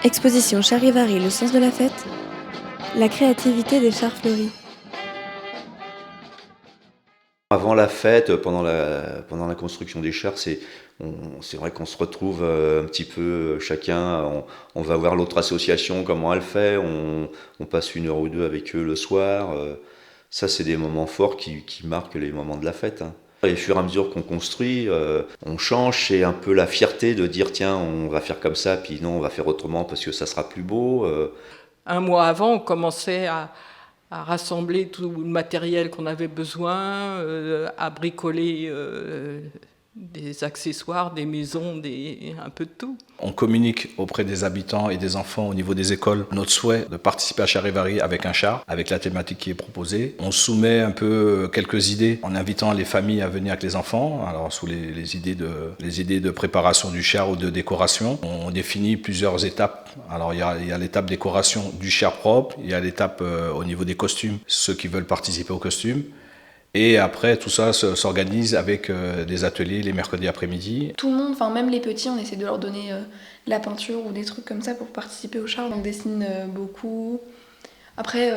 Exposition Charivari, le sens de la fête. La créativité des chars fleuris. Avant la fête, pendant la construction des chars, c'est vrai qu'on se retrouve un petit peu chacun, on va voir l'autre association, comment elle fait, on passe 1 heure ou 2 avec eux le soir. Ça, c'est des moments forts qui marquent les moments de la fête, hein. Et au fur et à mesure qu'on construit, on change, c'est un peu la fierté de dire tiens, on va faire comme ça, puis non, on va faire autrement parce que ça sera plus beau. Un mois avant, on commençait à rassembler tout le matériel qu'on avait besoin, à bricoler des accessoires, des maisons, un peu de tout. On communique auprès des habitants et des enfants au niveau des écoles notre souhait de participer à Charivari avec un char, avec la thématique qui est proposée. On soumet un peu quelques idées en invitant les familles à venir avec les enfants, alors sous les idées de préparation du char ou de décoration. On définit plusieurs étapes. Alors il y a l'étape décoration du char propre, il y a l'étape au niveau des costumes, ceux qui veulent participer aux costumes. Et après, tout ça s'organise avec des ateliers les mercredis après-midi. Tout le monde, enfin même les petits, on essaie de leur donner de la peinture ou des trucs comme ça pour participer au char. On dessine beaucoup. Après,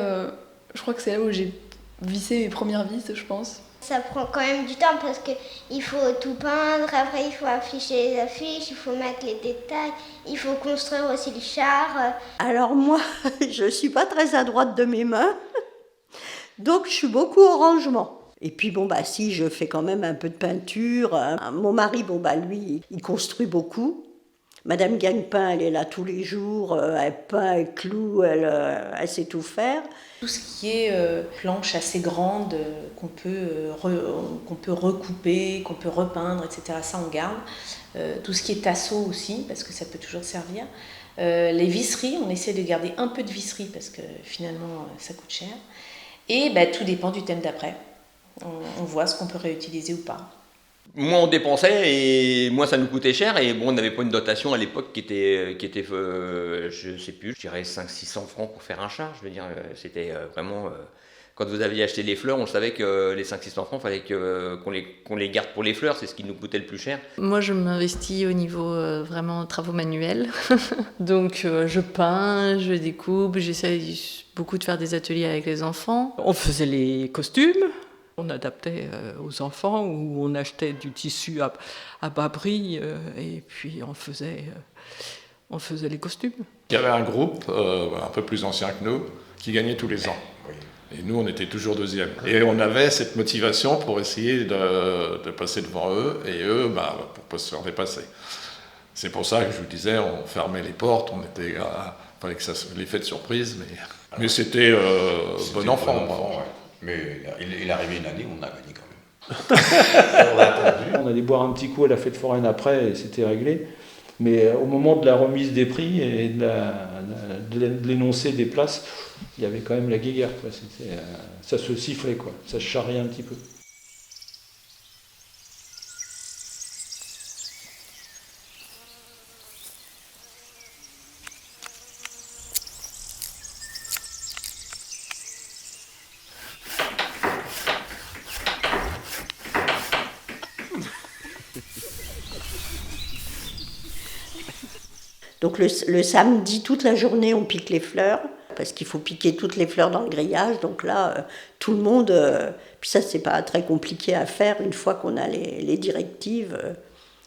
je crois que c'est là où j'ai vissé mes premières vis, je pense. Ça prend quand même du temps parce qu'il faut tout peindre, après il faut afficher les affiches, il faut mettre les détails, il faut construire aussi le char. Alors moi, je suis pas très adroite de mes mains, donc je suis beaucoup au rangement. Et puis si, je fais quand même un peu de peinture. Mon mari, lui, il construit beaucoup. Madame Gagne-Pain, elle est là tous les jours, elle peint, elle cloue, elle sait tout faire. Tout ce qui est planches assez grandes qu'on peut recouper, qu'on peut repeindre, etc., ça on garde. Tout ce qui est tasseau aussi, parce que ça peut toujours servir. Les visseries, on essaie de garder un peu de visseries parce que finalement ça coûte cher. Et tout dépend du thème d'après. On voit ce qu'on peut réutiliser ou pas. Moins on dépensait et moins ça nous coûtait cher. Et bon, on n'avait pas une dotation à l'époque qui était je sais plus, je dirais 500-600 francs pour faire un char. Je veux dire, c'était vraiment... Quand vous aviez acheté les fleurs, on savait que les 500-600 francs, il fallait qu'on les garde pour les fleurs, c'est ce qui nous coûtait le plus cher. Moi, je m'investis au niveau vraiment travaux manuels. Donc, je peins, je découpe, j'essaie beaucoup de faire des ateliers avec les enfants. On faisait les costumes, on adaptait aux enfants ou on achetait du tissu à bas prix et puis on faisait les costumes. Il y avait un groupe un peu plus ancien que nous qui gagnait tous les ans. Et nous, on était toujours deuxième. Et on avait cette motivation pour essayer de passer devant eux, et eux, pour se faire dépasser. C'est pour ça que je vous disais, on fermait les portes, fallait que ça l'effet de surprise, mais c'était bon enfant. Ouais. Mais il est arrivé une année où on a gagné quand même. On allait boire un petit coup à la fête foraine après, et c'était réglé. Mais au moment de la remise des prix et de l'énoncé des places, il y avait quand même la guéguerre, quoi. Ça se sifflait, quoi. Ça se charriait un petit peu. Donc le samedi, toute la journée, on pique les fleurs, parce qu'il faut piquer toutes les fleurs dans le grillage. Donc là, tout le monde... puis ça, c'est pas très compliqué à faire une fois qu'on a les directives.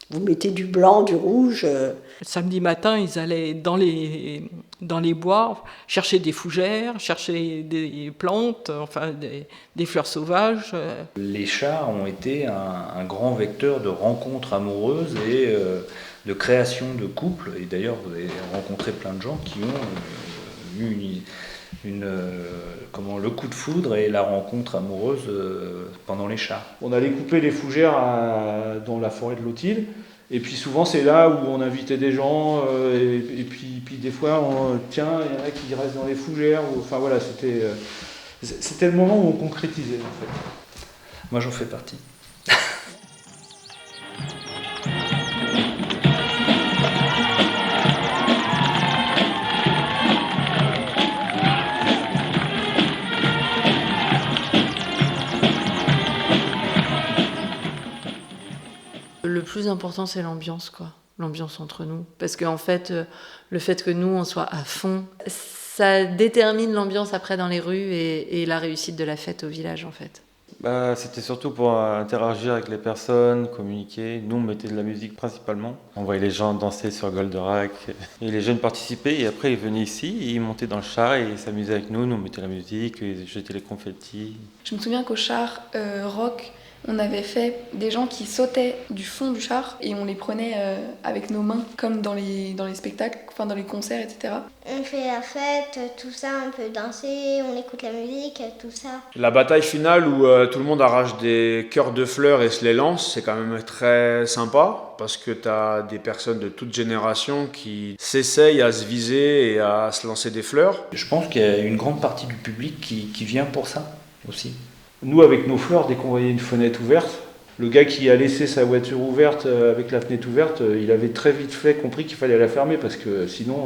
Vous mettez du blanc, du rouge. Le samedi matin, ils allaient dans les bois chercher des fougères, chercher des plantes, enfin des fleurs sauvages. Les chars ont été un grand vecteur de rencontres amoureuses et de création de couples. Et d'ailleurs, vous avez rencontré plein de gens qui ont eu le coup de foudre et la rencontre amoureuse pendant les chars. On allait couper les fougères dans la forêt de l'Autil, et puis souvent c'est là où on invitait des gens, et puis des fois, il y en a qui restent dans les fougères, c'était le moment où on concrétisait en fait. Moi j'en fais partie. Le plus important, c'est l'ambiance, quoi. l'ambiance entre nous. Parce qu'en fait, le fait que nous, on soit à fond, ça détermine l'ambiance après dans les rues et la réussite de la fête au village, en fait. C'était surtout pour interagir avec les personnes, communiquer. Nous, on mettait de la musique principalement. On voyait les gens danser sur Goldorak. Et les jeunes participaient et après, ils venaient ici, ils montaient dans le char et ils s'amusaient avec nous. Nous, on mettait la musique, ils jetaient les confettis. Je me souviens qu'au char rock, on avait fait des gens qui sautaient du fond du char et on les prenait avec nos mains, comme dans les spectacles, enfin dans les concerts, etc. On fait la fête, tout ça, on peut danser, on écoute la musique, tout ça. La bataille finale où tout le monde arrache des cœurs de fleurs et se les lance, c'est quand même très sympa parce que tu as des personnes de toute génération qui s'essayent à se viser et à se lancer des fleurs. Je pense qu'il y a une grande partie du public qui vient pour ça aussi. Nous, avec nos fleurs, dès qu'on voyait une fenêtre ouverte, le gars qui a laissé sa voiture ouverte avec la fenêtre ouverte, il avait très vite fait compris qu'il fallait la fermer parce que sinon,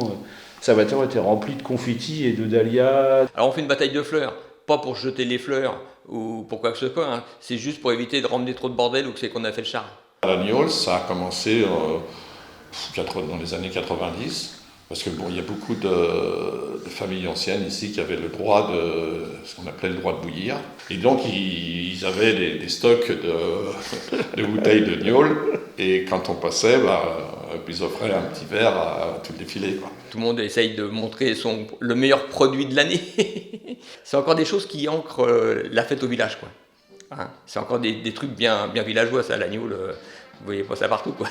sa voiture était remplie de confettis et de dahlias. Alors on fait une bataille de fleurs, pas pour jeter les fleurs ou pour quoi que ce soit, hein. C'est juste pour éviter de ramener trop de bordel ou que c'est qu'on a fait le char. La Niolls, ça a commencé dans les années 90. Parce que il y a beaucoup de familles anciennes ici qui avaient le droit de ce qu'on appelait le droit de bouillir. Et donc ils avaient des stocks de bouteilles de gnôle. Et quand on passait, ils offraient un petit verre à tout le défilé, quoi. Tout le monde essaye de montrer le meilleur produit de l'année. C'est encore des choses qui ancrent la fête au village, quoi. Hein, c'est encore des trucs bien villageois, ça, l'agneau. Vous voyez pas ça partout, quoi.